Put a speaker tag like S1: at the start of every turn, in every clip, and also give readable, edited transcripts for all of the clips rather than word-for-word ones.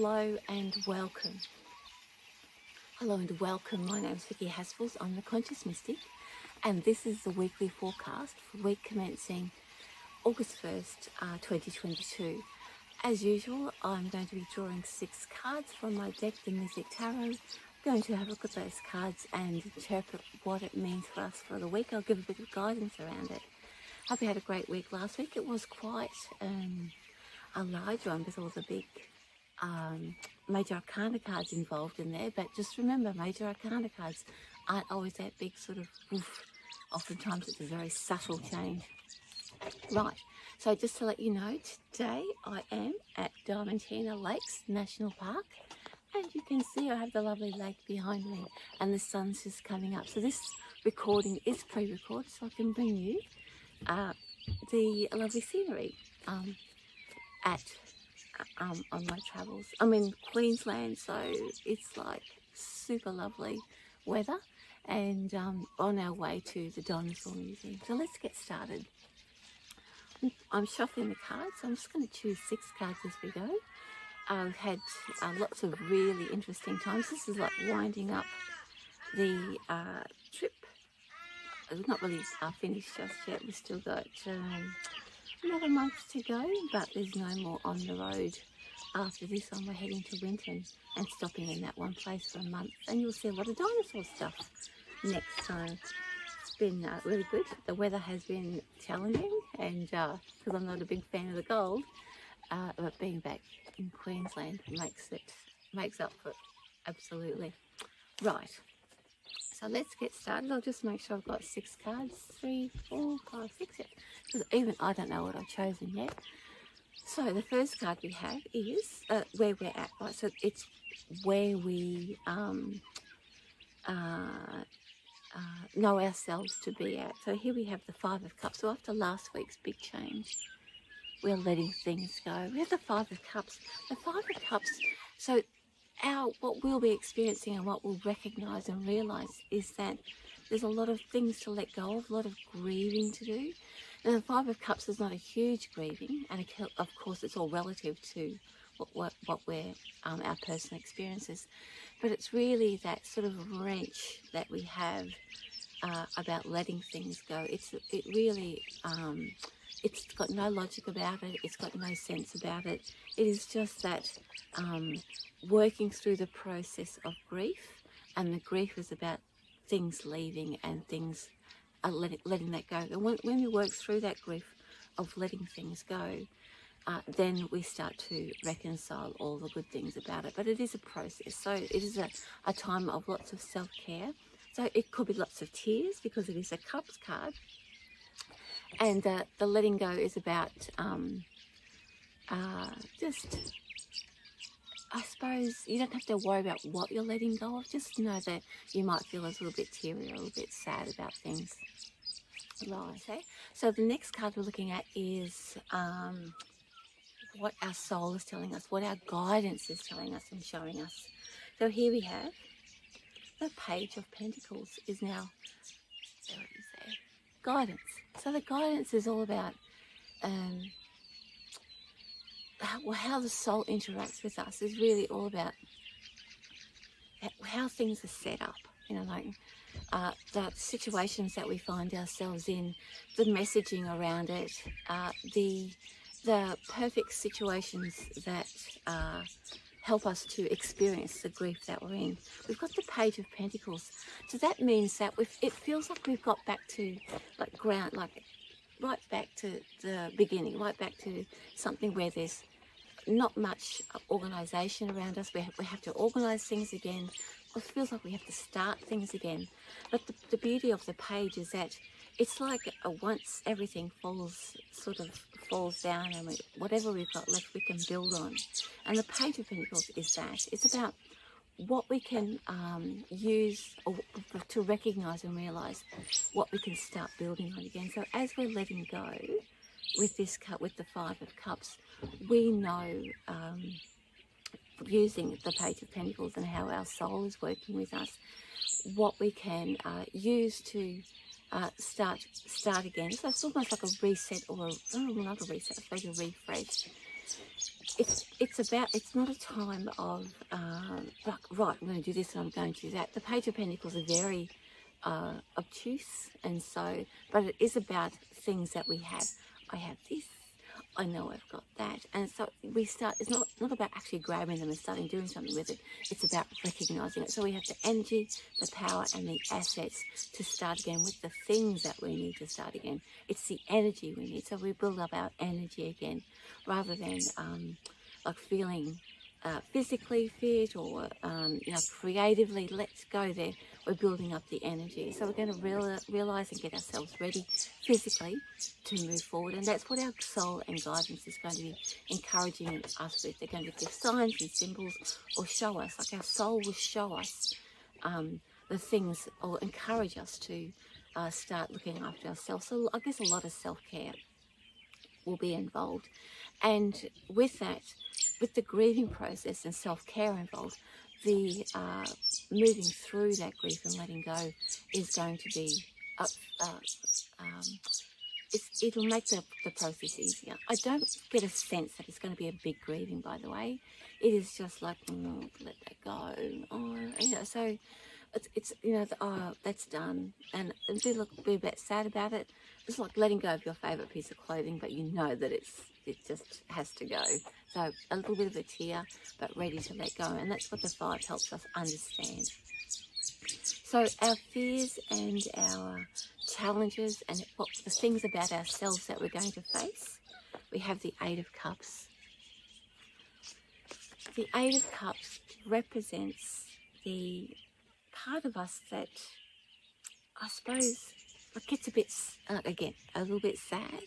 S1: Hello and welcome. Hello and welcome. My name is Vicki Haspels. I'm the Conscious Mystic, and this is the weekly forecast for week commencing August 1st, 2022. As usual, I'm going to be drawing 6 cards from my deck, the Mythic Tarot. I'm going to have a look at those cards and interpret what it means for us for the week. I'll give a bit of guidance around it. Hope you had a great week last week. It was quite a large one with all the big major arcana cards involved in there, but just remember, major arcana cards aren't always that big sort of woof. Oftentimes it's a very subtle change. Right, so just to let you know, today I am at Diamantina Lakes National Park, and you can see I have the lovely lake behind me and the sun's just coming up. So this recording is pre-recorded, so I can bring you the lovely scenery on my travels. I'm in Queensland, so it's like super lovely weather, and on our way to the Dinosaur Museum. So let's get started. I'm shuffling the cards, so I'm just going to choose 6 cards as we go. I've had lots of really interesting times. This is like winding up the trip. It's not really finished just yet. We've still got another month to go, but there's no more on the road after this one. We're heading to Winton and stopping in that one place for a month, and you'll see a lot of dinosaur stuff next time. It's been really good. The weather has been challenging, and because I'm not a big fan of the cold, but being back in Queensland makes up for it, absolutely. Right, so let's get started. I'll just make sure I've got 6 cards, 3, 4, 5, 6, because even I don't know what I've chosen yet. So the first card we have is where we're at, right? So it's where we know ourselves to be at. So here we have the 5 of Cups. So after last week's big change, we're letting things go. We have the 5 of Cups. The 5 of Cups, so what we'll be experiencing and what we'll recognise and realise is that there's a lot of things to let go of, a lot of grieving to do. And the 5 of Cups is not a huge grieving, and of course it's all relative to what we're our personal experiences, but it's really that sort of wrench that we have about letting things go. It's got no logic about it. It's got no sense about it. It is just that working through the process of grief, and the grief is about things leaving and things letting that go. And when we work through that grief of letting things go, then we start to reconcile all the good things about it. But it is a process, so it is a time of lots of self-care. So it could be lots of tears because it is a Cups card, and the letting go is about just, I suppose you don't have to worry about what you're letting go of. Just know that you might feel a little bit teary or a little bit sad about things. Right, okay. So the next card we're looking at is what our soul is telling us, what our guidance is telling us and showing us. So here we have the Page of Pentacles is now, there it is there, guidance. So the guidance is all about how the soul interacts with us, is really all about how things are set up, you know, like the situations that we find ourselves in, the messaging around it, the perfect situations that help us to experience the grief that we're in. We've got the Page of Pentacles, so that means that it feels like we've got back to like ground, like right back to the beginning, right back to something where there's not much organisation around us. We have to organise things again. It feels like we have to start things again. But the beauty of the page is that it's like once everything falls down, and whatever we've got left we can build on. And the Page of Pentacles is that. It's about what we can use or to recognise and realise what we can start building on again. So as we're letting go with this cup, with the 5 of Cups, we know using the Page of Pentacles and how our soul is working with us, what we can use to start again. So it's almost like a reset, or not a reset, I suppose a refresh. it's not a time of like, right, I'm going to do this and I'm going to do that. The Page of Pentacles are very obtuse, and so, but it is about things that we have. I have this, I know I've got that, and so we start. It's not about actually grabbing them and starting doing something with it. It's about recognizing it. So we have the energy, the power, and the assets to start again with the things that we need to start again. It's the energy we need. So we build up our energy again, rather than like feeling physically fit or creatively. Let's go there. We're building up the energy, so we're going to realize and get ourselves ready physically to move forward, and that's what our soul and guidance is going to be encouraging us with. They're going to give signs and symbols, or show us, like our soul will show us the things, or encourage us to start looking after ourselves. So I guess a lot of self-care will be involved, and with that, with the grieving process and self-care involved, the moving through that grief and letting go is going to be it'll make the process easier. I don't get a sense that it's going to be a big grieving, by the way. It is just like, let that go. So it's that's done, and be a bit sad about it. It's like letting go of your favourite piece of clothing, but you know that it just has to go. So a little bit of a tear, but ready to let go, and that's what the 5 helps us understand. So our fears and our challenges and what the things about ourselves that we're going to face, we have the 8 of Cups. The 8 of Cups represents the part of us that I suppose gets a bit, again, a little bit sad,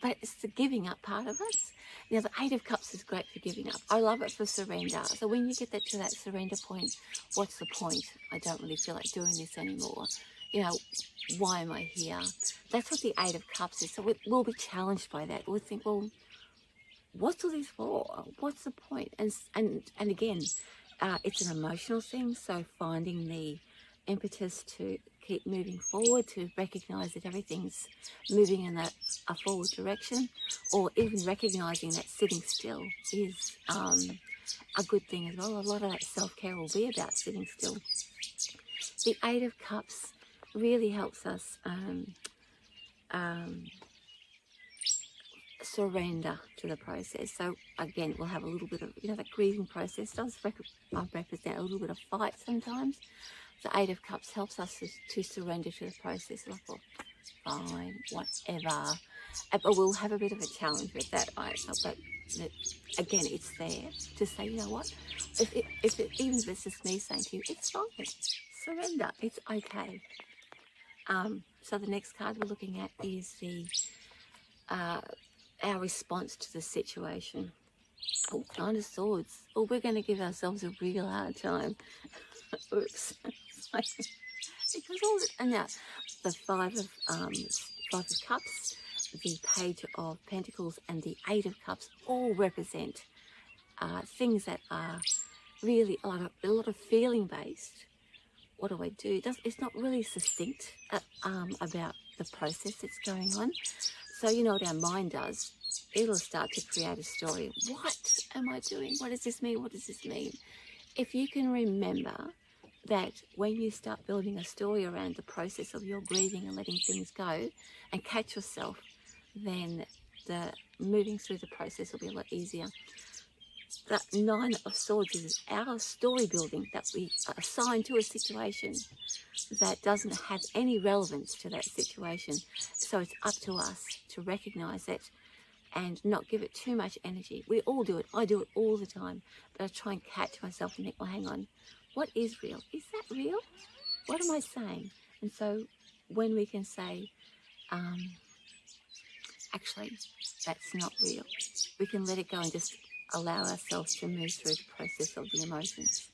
S1: but it's the giving up part of us. Now, the 8 of Cups is great for giving up. I love it for surrender. So when you get to that surrender point, what's the point? I don't really feel like doing this anymore. Why am I here? That's what the 8 of Cups is. So we'll be challenged by that. We'll think, well, what's all this for? What's the point? And again, it's an emotional thing. So finding the impetus to keep moving forward, to recognise that everything's moving in a forward direction, or even recognising that sitting still is a good thing as well. A lot of that self-care will be about sitting still. The 8 of Cups really helps us surrender to the process. So again, we'll have a little bit of, that grieving process does represent a little bit of fight sometimes. The 8 of Cups helps us to surrender to the process. Like, well, fine, whatever. But we'll have a bit of a challenge with that. But again, it's there to say, you know what? Even if it's just me saying to you, it's fine. Surrender. It's okay. So the next card we're looking at is our response to the situation. Oh, 9 of Swords. Oh, we're going to give ourselves a real hard time. Oops. Because and now the 5 of Cups, the Page of Pentacles, and the 8 of Cups all represent things that are really a lot of feeling based. What do I do? It's not really succinct about the process that's going on. So you know what our mind does? It'll start to create a story. What am I doing? What does this mean? What does this mean? If you can remember that when you start building a story around the process of your grieving and letting things go, and catch yourself, then the moving through the process will be a lot easier. That 9 of Swords is our story building that we assign to a situation that doesn't have any relevance to that situation. So it's up to us to recognise it and not give it too much energy. We all do it. I do it all the time. But I try and catch myself and think, well, hang on. What is real? Is that real? What am I saying? And so when we can say, actually, that's not real, we can let it go and just allow ourselves to move through the process of the emotions.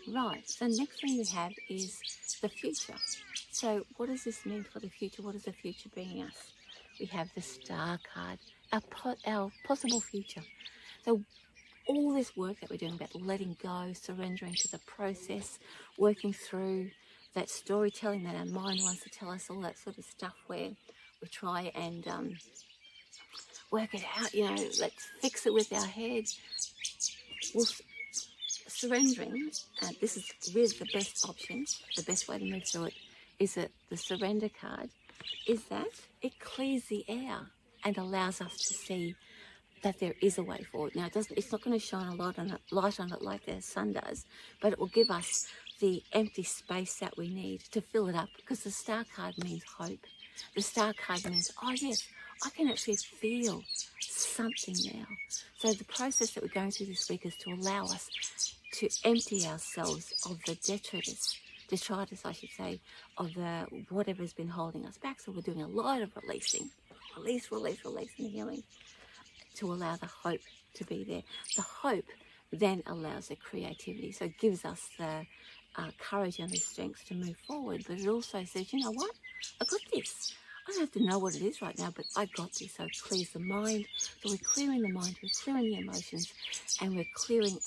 S1: Right, so next thing we have is the future. So what does this mean for the future? What is the future bringing us? We have the Star card, our possible future. So all this work that we're doing about letting go, surrendering to the process, working through that storytelling that our mind wants to tell us, all that sort of stuff where we try and work it out, you know, let's fix it with our head. Well, surrendering, and this is really the best option, the best way to move through it, is that the surrender card is that it clears the air and allows us to see that there is a way forward. Now, it's not going to shine a light on it like the sun does, but it will give us the empty space that we need to fill it up, because the star card means hope. The star card means, oh yes, I can actually feel something now. So the process that we're going through this week is to allow us to empty ourselves of the detritus, I should say, of the whatever has been holding us back. So we're doing a lot of releasing, release, and healing, to allow the hope to be there. The hope then allows the creativity, so it gives us the courage and the strength to move forward. But it also says, you know what, I got this. I don't have to know what it is right now, but I got this. So it clears the mind. So we're clearing the mind, we're clearing the emotions, and we're clearing,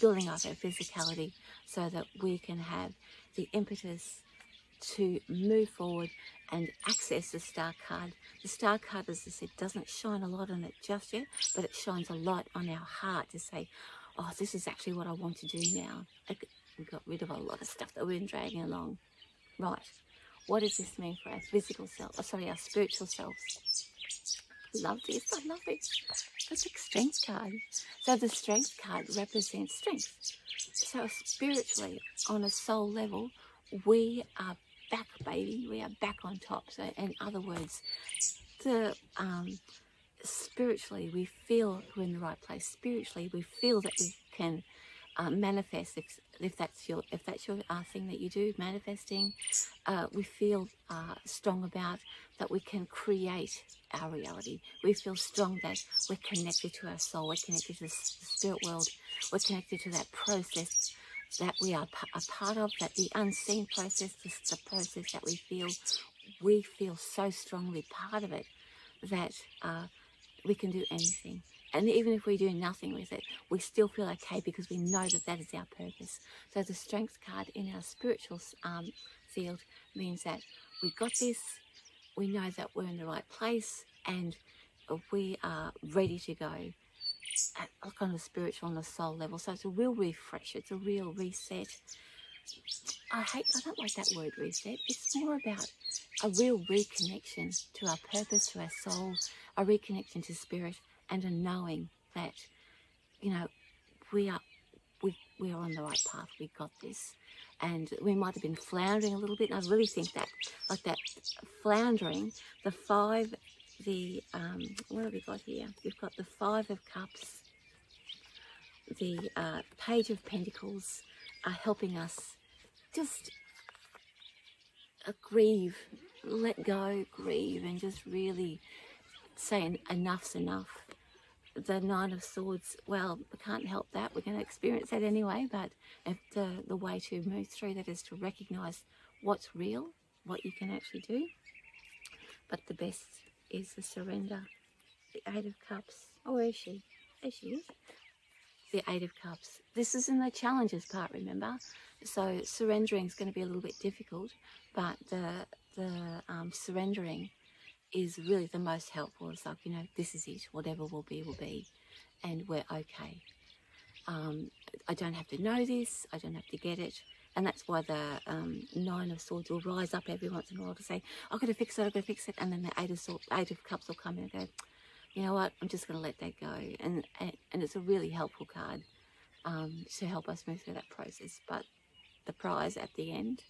S1: building up our physicality so that we can have the impetus to move forward and access the star card. The star card, as I said, doesn't shine a light on it just yet, but it shines a light on our heart to say, oh, this is actually what I want to do now. We got rid of a lot of stuff that we've been dragging along. Right. What does this mean for our physical self? Our spiritual selves. Love this. I love it. That's a strength card. So the strength card represents strength. So spiritually, on a soul level, we are back, baby. We are back on top. So, in other words, the spiritually, we feel we're in the right place. Spiritually, we feel that we can manifest. If that's your thing that you do, manifesting, we feel strong about that we can create our reality. We feel strong that we're connected to our soul. We're connected to the spirit world. We're connected to that process that we are a part of, that the unseen process, the process that we feel so strongly part of it, that we can do anything. And even if we do nothing with it, we still feel okay, because we know that that is our purpose. So the strength card in our spiritual field means that we got this, we know that we're in the right place, and we are ready to go on the spiritual and the soul level. So it's a real refresh, it's a real reset. I don't like that word reset. It's more about a real reconnection to our purpose, to our soul, a reconnection to spirit, and a knowing that, you know, we are on the right path. We got this. And we might have been floundering a little bit. And I really think that, like that floundering, the five, what have we got here? We've got the 5 of Cups, the Page of Pentacles are helping us just grieve, let go, grieve, and just really say enough's enough. The 9 of Swords, well, we can't help that. We're going to experience that anyway, but if the way to move through that is to recognise what's real, what you can actually do. But the best is the surrender. The 8 of Cups. Oh, where is she? There she is. The 8 of Cups. This is in the challenges part, remember? So surrendering is going to be a little bit difficult, but the surrendering is really the most helpful. It's like, you know, this is it. Whatever will be, and we're okay. I don't have to know this. I don't have to get it. And that's why the 9 of Swords will rise up every once in a while to say, I've got to fix it. And then the 8 of Cups will come in and go, you know what, I'm just going to let that go. And it's a really helpful card to help us move through that process. But the prize at the end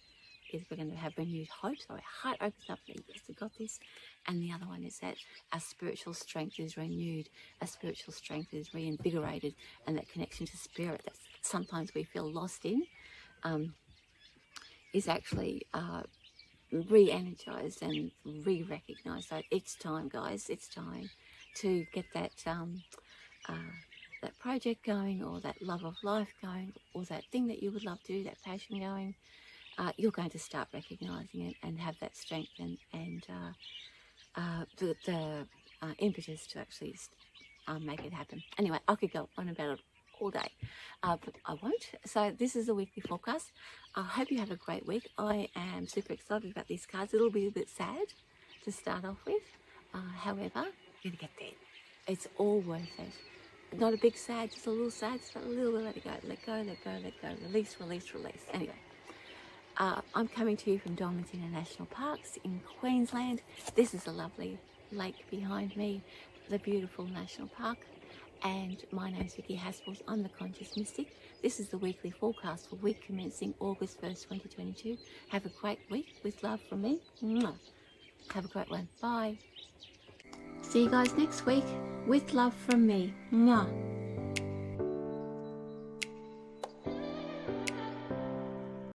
S1: is we're going to have renewed hope. So our heart opens up and yes, we got this. And the other one is that our spiritual strength is renewed. Our spiritual strength is reinvigorated. And that connection to spirit that sometimes we feel lost in is actually re-energized and re-recognized. So it's time, guys. It's time to get that that project going, or that love of life going, or that thing that you would love to do, that passion going. You're going to start recognizing it and have that strength and the impetus to actually make it happen. Anyway, I could go on about it all day, but I won't. So this is a weekly forecast. I hope you have a great week. I am super excited about these cards. It'll be a bit sad to start off with. However, You're going to get there. It's all worth it. Not a big sad, just a little sad, just a little bit, let it go, let go, let go, let go, release, release, release. Anyway, I'm coming to you from Donaldson National Parks in Queensland. This is a lovely lake behind me, the beautiful national park. And my name's Vicki Haspels. I'm the Conscious Mystic. This is the weekly forecast for week commencing August 1st, 2022. Have a great week with love from me. Mwah. Have a great one. Bye. See you guys next week with love from me. Mwah.